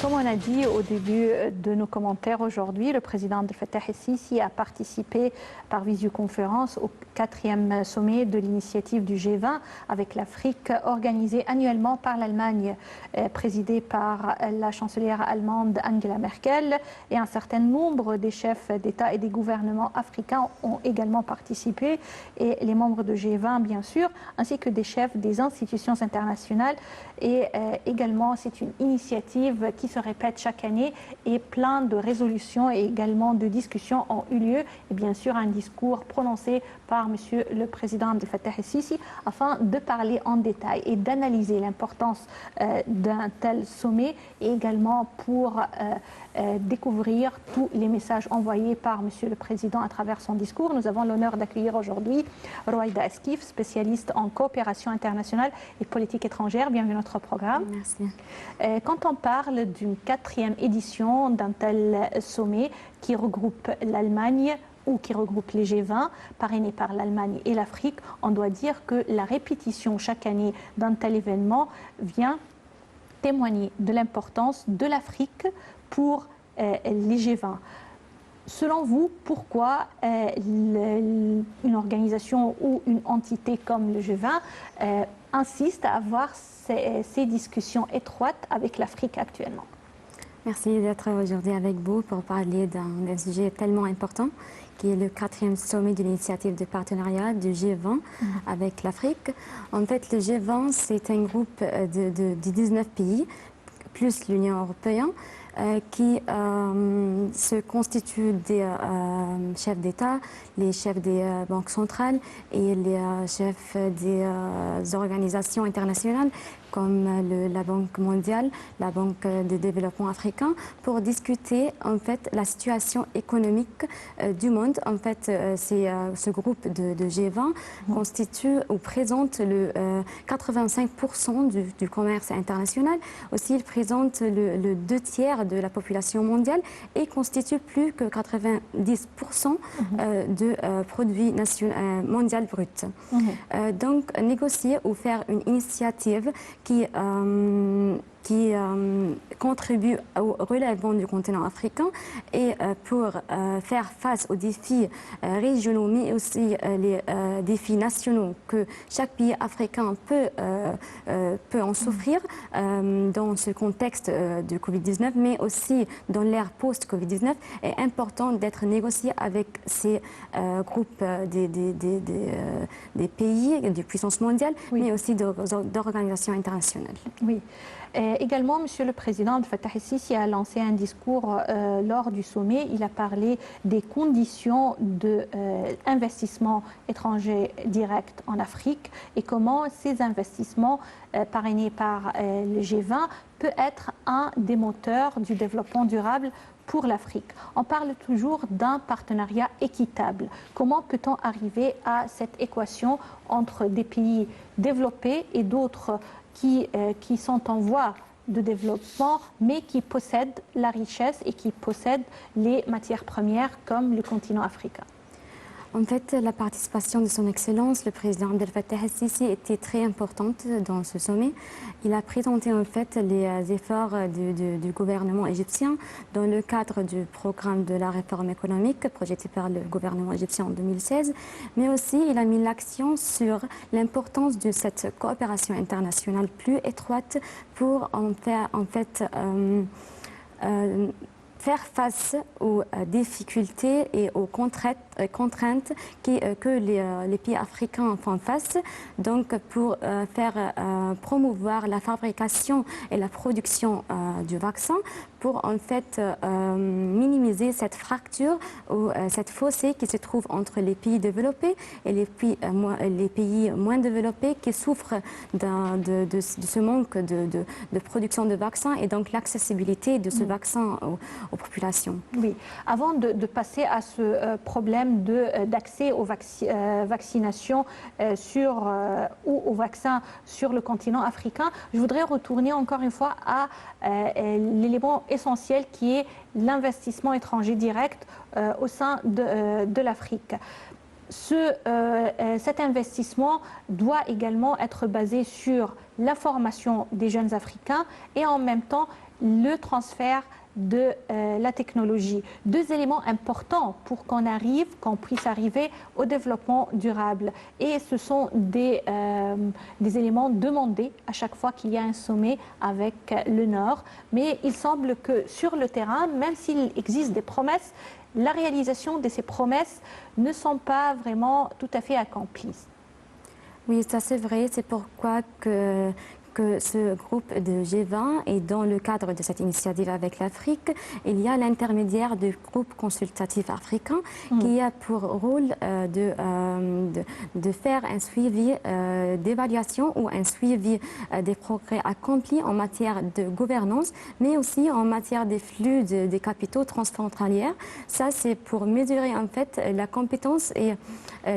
Comme on a dit au début de nos commentaires aujourd'hui, le président Abdel Fattah el-Sisi a participé par visioconférence au 4e sommet de l'initiative du G20 avec l'Afrique, organisé annuellement par l'Allemagne, présidée par la chancelière allemande Angela Merkel, et un certain nombre des chefs d'État et des gouvernements africains ont également participé, et les membres de G20 bien sûr, ainsi que des chefs des institutions internationales. Et également, c'est une initiative qui se répète chaque année, et plein de résolutions et également de discussions ont eu lieu, et bien sûr un discours prononcé par Monsieur le Président Abdel Fattah el-Sisi afin de parler en détail et d'analyser l'importance d'un tel sommet, et également pour découvrir tous les messages envoyés par Monsieur le Président à travers son discours. Nous avons l'honneur d'accueillir aujourd'hui Roaïda Eskif, spécialiste en coopération internationale et politique étrangère. Bienvenue à notre programme. Merci. Quand on parle d'une 4e édition d'un tel sommet qui regroupe l'Allemagne ou qui regroupe les G20, parrainés par l'Allemagne et l'Afrique, on doit dire que la répétition chaque année d'un tel événement vient témoigner de l'importance de l'Afrique pour les G20. Selon vous, pourquoi une organisation ou une entité comme le G20 insiste à avoir ces discussions étroites avec l'Afrique actuellement? Merci d'être aujourd'hui avec vous pour parler d'un sujet tellement important qui est le 4e sommet de l'initiative de partenariat du G20 avec l'Afrique. En fait, le G20, c'est un groupe de 19 pays, plus l'Union européenne, qui se constitue des chefs d'État, les chefs des banques centrales et les chefs des organisations internationales comme la Banque mondiale, la Banque de développement africain, pour discuter en fait la situation économique du monde. En fait, ce groupe de G20 constitue ou présente le 85% du commerce international. Aussi, il présente le 2/3 de la population mondiale et constitue plus que 90% de produit mondial brut. Donc, négocier ou faire une initiative qui contribue au relèvement du continent africain et pour faire face aux défis régionaux, mais aussi les défis nationaux que chaque pays africain peut en souffrir dans ce contexte de Covid-19, mais aussi dans l'ère post-Covid-19, est important d'être négocié avec ces groupes des pays, des puissances mondiales, mais aussi d'organisations internationales. Oui. Également, Monsieur le Président Abdel Fattah el-Sisi a lancé un discours lors du sommet. Il a parlé des conditions d'investissement étranger direct en Afrique et comment ces investissements parrainés par le G20 peut être un des moteurs du développement durable pour l'Afrique. On parle toujours d'un partenariat équitable. Comment peut-on arriver à cette équation entre des pays développés et d'autres qui sont en voie de développement, mais qui possèdent la richesse et qui possèdent les matières premières comme le continent africain? En fait, la participation de son Excellence, le président Abdel Fattah el-Sisi, était très importante dans ce sommet. Il a présenté en fait les efforts du gouvernement égyptien dans le cadre du programme de la réforme économique projeté par le gouvernement égyptien en 2016, mais aussi il a mis l'accent sur l'importance de cette coopération internationale plus étroite pour faire face aux difficultés et aux contraintes que les pays africains font face, donc pour promouvoir la fabrication et la production du vaccin, pour en fait minimiser cette fracture ou cette fossé qui se trouve entre les pays développés et les pays moins développés qui souffrent de ce manque de production de vaccins et donc l'accessibilité de ce vaccin aux populations. Oui. Avant de passer à ce problème d'accès aux vaccinations ou aux vaccins sur le continent africain, je voudrais retourner encore une fois à l'élément essentiel qui est l'investissement étranger direct au sein de l'Afrique. Cet investissement doit également être basé sur la formation des jeunes Africains et en même temps le transfert de la technologie. Deux éléments importants pour qu'on puisse arriver au développement durable. Et ce sont des éléments demandés à chaque fois qu'il y a un sommet avec le Nord. Mais il semble que sur le terrain, même s'il existe des promesses, la réalisation de ces promesses ne sont pas vraiment tout à fait accomplies. Oui, ça c'est vrai. C'est pourquoi que ce groupe de G20 et dans le cadre de cette initiative avec l'Afrique, il y a l'intermédiaire du groupe consultatif africain qui a pour rôle de faire un suivi d'évaluation ou un suivi des progrès accomplis en matière de gouvernance, mais aussi en matière des flux des capitaux transfrontaliers. Ça, c'est pour mesurer en fait la compétence et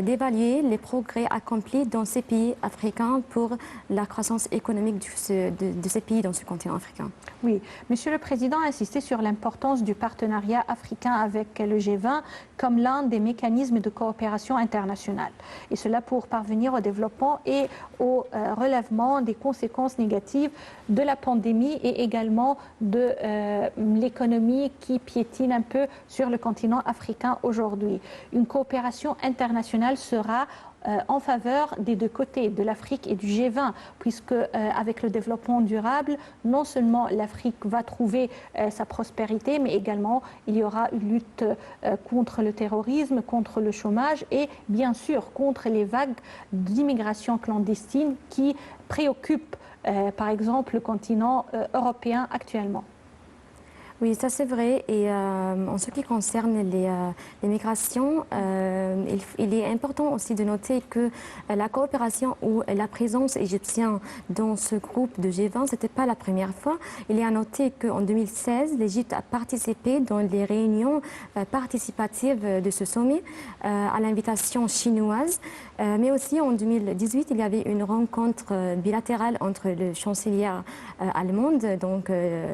d'évaluer les progrès accomplis dans ces pays africains pour la croissance économique de ces pays dans ce continent africain. Oui, Monsieur le Président a insisté sur l'importance du partenariat africain avec le G20 comme l'un des mécanismes de coopération internationale. Et cela pour parvenir au développement et au relèvement des conséquences négatives de la pandémie et également de l'économie qui piétine un peu sur le continent africain aujourd'hui. Une coopération internationale sera en faveur des deux côtés, de l'Afrique et du G20, puisque avec le développement durable, non seulement l'Afrique va trouver sa prospérité, mais également il y aura une lutte contre le terrorisme, contre le chômage et bien sûr contre les vagues d'immigration clandestine qui préoccupent par exemple le continent européen actuellement. Oui, ça c'est vrai. Et en ce qui concerne les migrations, il est important aussi de noter que la coopération ou la présence égyptienne dans ce groupe de G20, ce n'était pas la première fois. Il est à noter qu'en 2016, l'Égypte a participé dans les réunions participatives de ce sommet à l'invitation chinoise. Mais aussi en 2018, il y avait une rencontre bilatérale entre le chancelier allemande, donc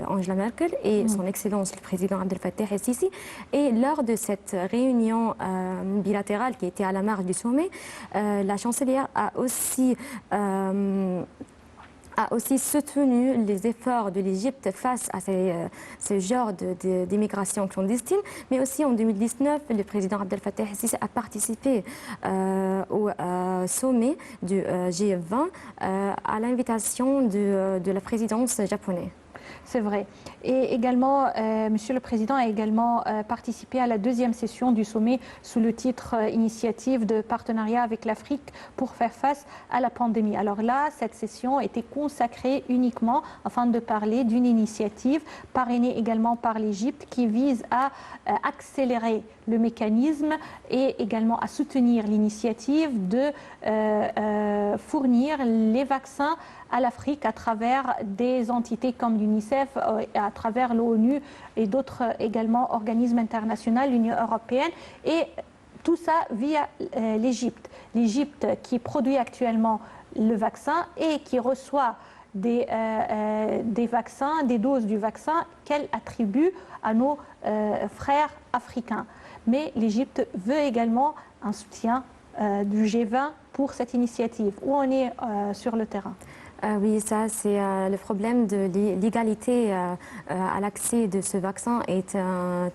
Angela Merkel, et son Excellence le président Abdel Fattah el-Sisi. Et lors de cette réunion bilatérale qui était à la marge du sommet, la chancelière a aussi soutenu les efforts de l'Égypte face à ce genre d'immigration clandestine. Mais aussi en 2019, le président Abdel Fattah el-Sisi a participé au sommet du G20 à l'invitation de la présidence japonaise. C'est vrai. Et également, Monsieur le Président a également participé à la deuxième session du sommet sous le titre Initiative de partenariat avec l'Afrique pour faire face à la pandémie. Alors là, cette session était consacrée uniquement afin de parler d'une initiative parrainée également par l'Égypte qui vise à accélérer le mécanisme et également à soutenir l'initiative de fournir les vaccins à l'Afrique à travers des entités comme l'UNICEF, à travers l'ONU et d'autres également organismes internationaux, l'Union européenne, et tout ça via l'Égypte. L'Égypte qui produit actuellement le vaccin et qui reçoit des vaccins, des doses du vaccin qu'elle attribue à nos frères africains. Mais l'Égypte veut également un soutien du G20 pour cette initiative. Où on est sur le terrain? Oui, ça c'est le problème de l'égalité à l'accès de ce vaccin est un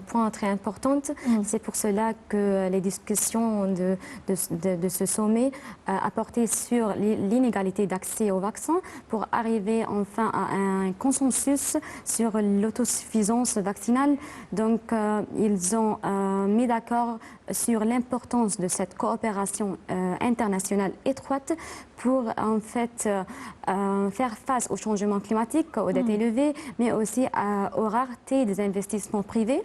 point très important. C'est pour cela que les discussions de ce sommet a porté sur l'inégalité d'accès au vaccin pour arriver enfin à un consensus sur l'autosuffisance vaccinale. Donc ils ont mis d'accord sur l'importance de cette coopération internationale étroite pour en fait faire face au changement climatique, aux dettes élevées, mais aussi aux raretés des investissements privés.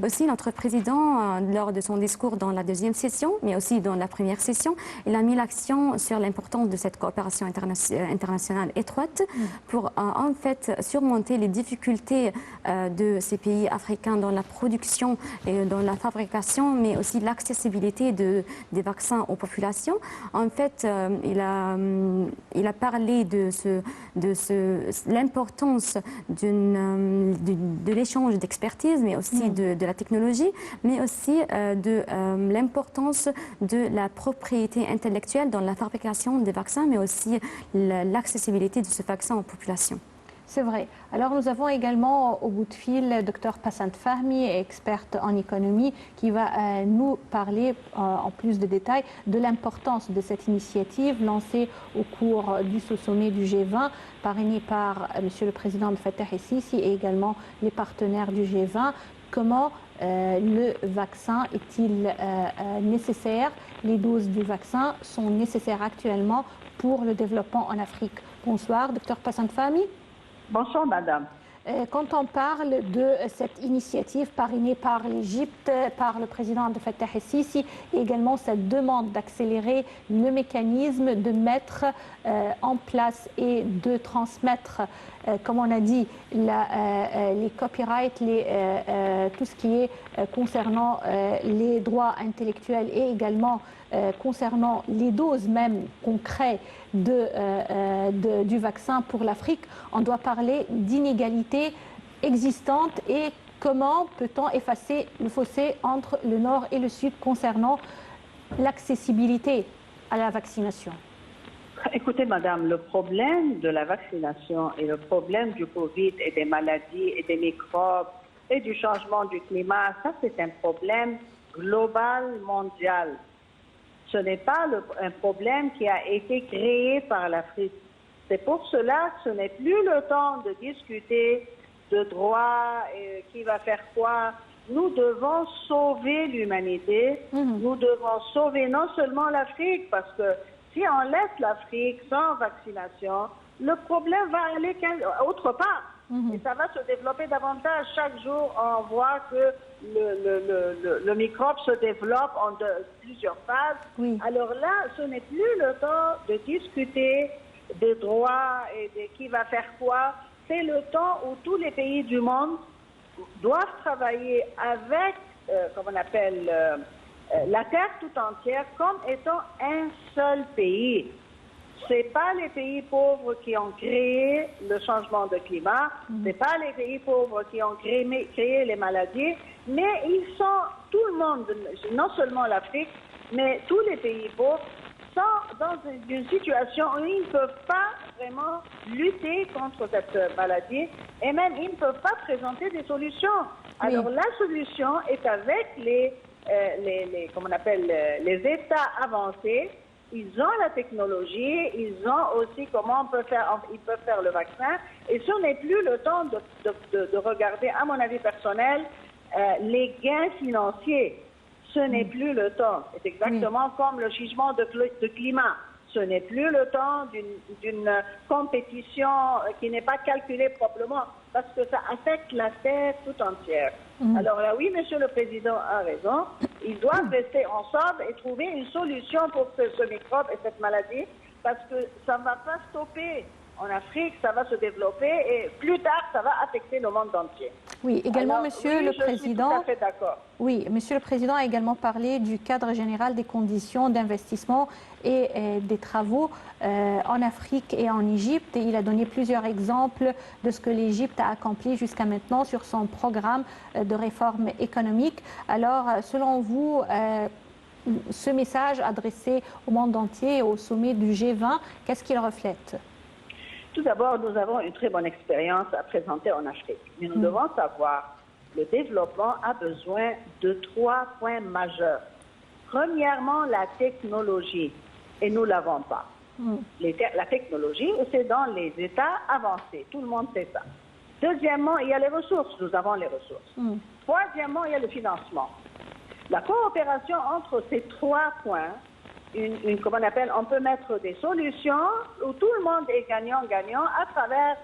Aussi, notre président, lors de son discours dans la deuxième session, mais aussi dans la première session, il a mis l'accent sur l'importance de cette coopération internationale étroite pour en fait surmonter les difficultés de ces pays africains dans la production et dans la fabrication, mais aussi l'accessibilité des vaccins aux populations. En fait, il a parlé de l'importance de l'échange d'expertise, mais aussi de la technologie, mais aussi de l'importance de la propriété intellectuelle dans la fabrication des vaccins, mais aussi l'accessibilité de ce vaccin aux populations. C'est vrai. Alors nous avons également au bout de fil Dr Passant Fahmy, experte en économie, qui va nous parler en plus de détails de l'importance de cette initiative lancée au cours du sommet du G20, parrainée par Monsieur le Président Fattah el-Sisi et également les partenaires du G20. Comment le vaccin est-il nécessaire? Les doses du vaccin sont nécessaires actuellement pour le développement en Afrique. Bonsoir, Dr Passant Fahmy. Bonsoir, madame. Quand on parle de cette initiative parrainée par l'Égypte, par le président Fattah el-Sisi, et également cette demande d'accélérer le mécanisme, de mettre en place et de transmettre, comme on a dit, les copyrights, tout ce qui est concernant les droits intellectuels et également concernant les doses même qu'on crée du vaccin pour l'Afrique, on doit parler d'inégalités existantes et comment peut-on effacer le fossé entre le Nord et le Sud concernant l'accessibilité à la vaccination. Écoutez, madame, le problème de la vaccination et le problème du Covid et des maladies et des microbes et du changement du climat, ça c'est un problème global, mondial. Ce n'est pas un problème qui a été créé par l'Afrique. C'est pour cela que ce n'est plus le temps de discuter de droits, qui va faire quoi. Nous devons sauver l'humanité. Nous devons sauver non seulement l'Afrique, parce que si on laisse l'Afrique sans vaccination, le problème va aller autre part. Et ça va se développer davantage. Chaque jour, on voit que le microbe se développe en plusieurs phases. Oui. Alors là, ce n'est plus le temps de discuter des droits et de qui va faire quoi. C'est le temps où tous les pays du monde doivent travailler avec, comme on appelle, la Terre tout entière comme étant un seul pays. Ce n'est pas les pays pauvres qui ont créé le changement de climat, ce n'est pas les pays pauvres qui ont créé les maladies, mais ils sont, tout le monde, non seulement l'Afrique, mais tous les pays pauvres, sont dans une situation où ils ne peuvent pas vraiment lutter contre cette maladie et même ils ne peuvent pas présenter des solutions. Oui. Alors la solution est avec les États avancés. Ils ont la technologie, ils ont aussi comment ils peuvent faire le vaccin. Et ce n'est plus le temps de regarder, à mon avis personnel, les gains financiers. Ce n'est plus le temps. C'est exactement comme le changement de climat. Ce n'est plus le temps d'une compétition qui n'est pas calculée proprement parce que ça affecte la Terre tout entière. Alors là, oui, Monsieur le Président a raison. Ils doivent rester ensemble et trouver une solution pour ce microbe et cette maladie parce que ça ne va pas stopper. En Afrique, ça va se développer et plus tard, ça va affecter le monde entier. Oui, également, Alors, Monsieur le Président. Je suis tout à fait d'accord. Oui, Monsieur le Président a également parlé du cadre général des conditions d'investissement et des travaux en Afrique et en Égypte. Et il a donné plusieurs exemples de ce que l'Égypte a accompli jusqu'à maintenant sur son programme de réforme économique. Alors, selon vous, ce message adressé au monde entier et au sommet du G20, qu'est-ce qu'il reflète ? Tout d'abord, nous avons une très bonne expérience à présenter en Afrique. Mais nous devons savoir que le développement a besoin de 3 points majeurs. Premièrement, la technologie. Et nous ne l'avons pas. La technologie, c'est dans les États avancés. Tout le monde sait ça. Deuxièmement, il y a les ressources. Nous avons les ressources. Troisièmement, il y a le financement. La coopération entre ces 3 points, comme on appelle, on peut mettre des solutions où tout le monde est gagnant-gagnant à travers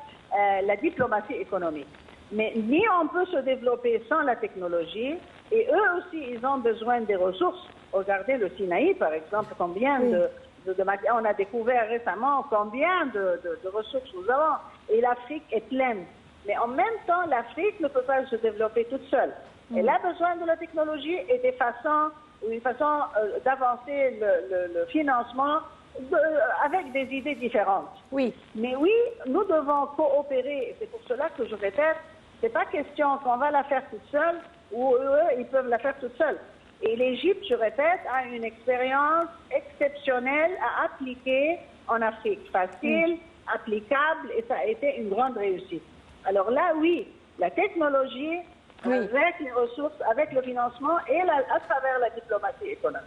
la diplomatie économique. Mais ni on peut se développer sans la technologie, et eux aussi, ils ont besoin des ressources. Regardez le Sinaï, par exemple, combien de matières. On a découvert récemment combien de ressources nous avons. Et l'Afrique est pleine. Mais en même temps, l'Afrique ne peut pas se développer toute seule. Elle a besoin de la technologie et une façon d'avancer le financement avec des idées différentes. Oui. Mais oui, nous devons coopérer. C'est pour cela que je répète, c'est pas question qu'on va la faire toute seule ou eux, ils peuvent la faire toute seule. Et l'Égypte, je répète, a une expérience exceptionnelle à appliquer en Afrique. Facile, applicable et ça a été une grande réussite. Alors là, oui, la technologie, avec les ressources, avec le financement et à travers la diplomatie économique.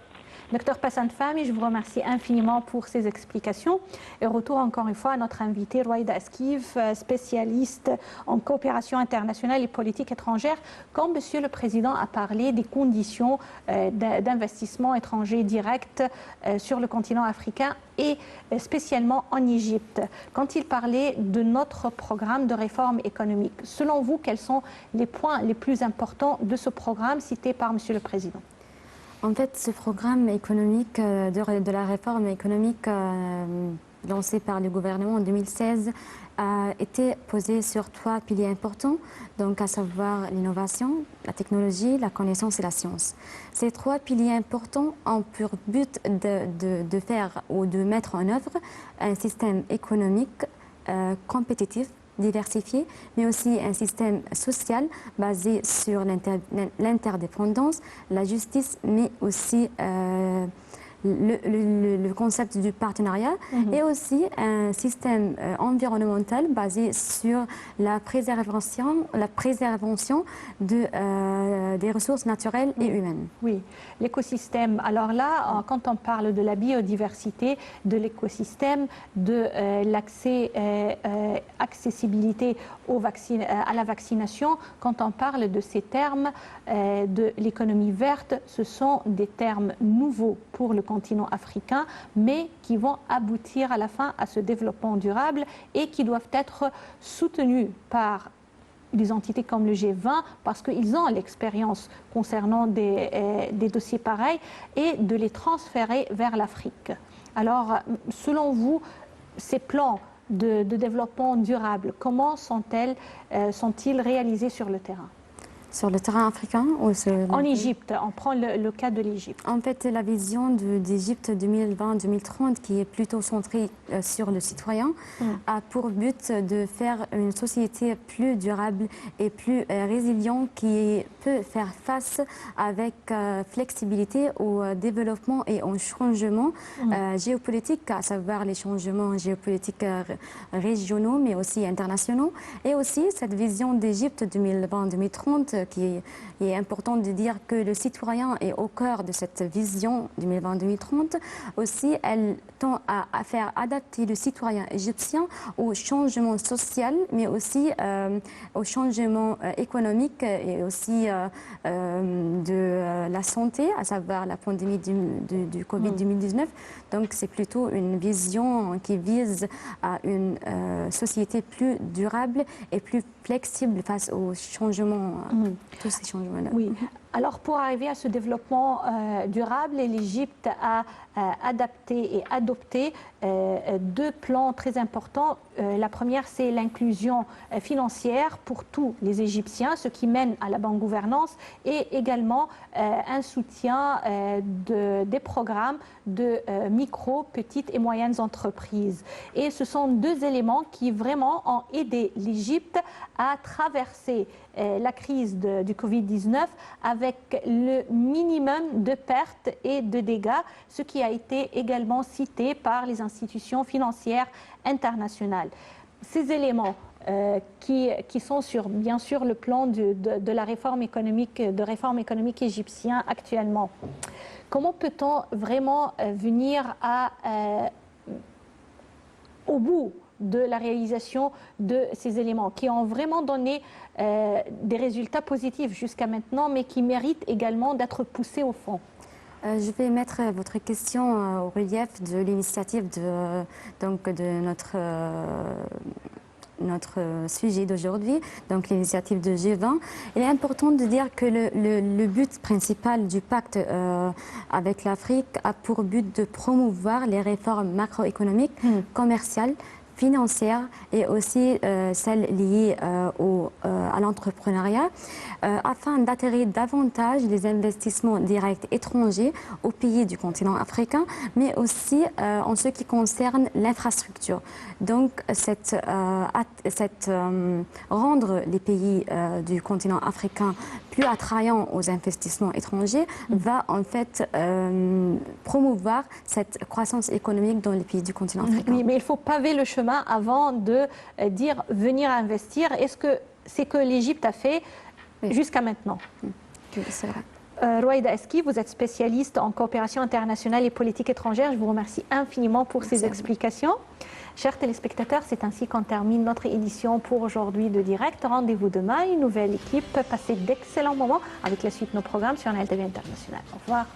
Docteur Passan Fahmy, je vous remercie infiniment pour ces explications. Et retour encore une fois à notre invité, Rouaïda Eskif, spécialiste en coopération internationale et politique étrangère. Quand Monsieur le Président a parlé des conditions d'investissement étranger direct sur le continent africain et spécialement en Égypte, quand il parlait de notre programme de réforme économique, selon vous, quels sont les points les plus importants de ce programme cité par Monsieur le Président? En fait, ce programme économique, de la réforme économique lancé par le gouvernement en 2016, a été posé sur 3 piliers importants, donc à savoir l'innovation, la technologie, la connaissance et la science. Ces 3 piliers importants ont pour but de faire ou de mettre en œuvre un système économique compétitif, diversifié, mais aussi un système social basé sur l'interdépendance, la justice, mais aussi le concept du partenariat et aussi un système environnemental basé sur la préservation des ressources naturelles et humaines. Oui, l'écosystème. Alors là, quand on parle de la biodiversité, de l'écosystème, de l'accessibilité à la vaccination, quand on parle de ces termes de l'économie verte, ce sont des termes nouveaux pour le continent africain, mais qui vont aboutir à la fin à ce développement durable et qui doivent être soutenus par des entités comme le G20 parce qu'ils ont l'expérience concernant des dossiers pareils et de les transférer vers l'Afrique. Alors, selon vous, ces plans de développement durable, comment sont-ils réalisés sur le terrain? Sur le terrain africain ou en Égypte, on prend le cas de l'Égypte. En fait, la vision d'Égypte 2020-2030, qui est plutôt centrée sur le citoyen, a pour but de faire une société plus durable et plus résiliente qui peut faire face avec flexibilité au développement et au changement géopolitique, à savoir les changements géopolitiques régionaux mais aussi internationaux. Et aussi cette vision d'Égypte 2020-2030 qui est important de dire que le citoyen est au cœur de cette vision 2020-2030. Aussi, elle tend à faire adapter le citoyen égyptien au changement social, mais aussi au changement économique et aussi de la santé, à savoir la pandémie du Covid-19. Donc, c'est plutôt une vision qui vise à une société plus durable et plus flexible face aux changements, tous ces changements-là. Oui. Alors, pour arriver à ce développement durable, l'Égypte a adapté et adopté 2 plans très importants. La première, c'est l'inclusion financière pour tous les Égyptiens, ce qui mène à la bonne gouvernance, et également un soutien des programmes de micro, petites et moyennes entreprises. Et ce sont 2 éléments qui vraiment ont aidé l'Égypte à traverser la crise du Covid-19 avec le minimum de pertes et de dégâts, ce qui a été également cité par les institutions financières internationales. Ces éléments qui sont bien sûr le plan de la réforme économique égyptien actuellement. Comment peut-on vraiment venir au bout de la réalisation de ces éléments qui ont vraiment donné des résultats positifs jusqu'à maintenant, mais qui méritent également d'être poussés au fond? Je vais mettre votre question au relief de l'initiative de notre sujet d'aujourd'hui, donc l'initiative de G20. Il est important de dire que le but principal du pacte avec l'Afrique a pour but de promouvoir les réformes macroéconomiques, commerciales, financières et aussi celles liées à l'entrepreneuriat afin d'attirer davantage les investissements directs étrangers aux pays du continent africain, mais aussi en ce qui concerne l'infrastructure. Donc rendre les pays du continent africain plus attrayants aux investissements étrangers va en fait promouvoir cette croissance économique dans les pays du continent africain. Oui, mais il faut paver le chemin chemin avant de dire venir investir. Est-ce que c'est que l'Égypte a fait jusqu'à maintenant? Oui, c'est vrai. Rouaïda Eski, vous êtes spécialiste en coopération internationale et politique étrangère. Je vous remercie infiniment pour ces explications. Chers téléspectateurs, c'est ainsi qu'on termine notre édition pour aujourd'hui de Direct. Rendez-vous demain, une nouvelle équipe. Passez d'excellents moments avec la suite de nos programmes sur NLTV International. Au revoir.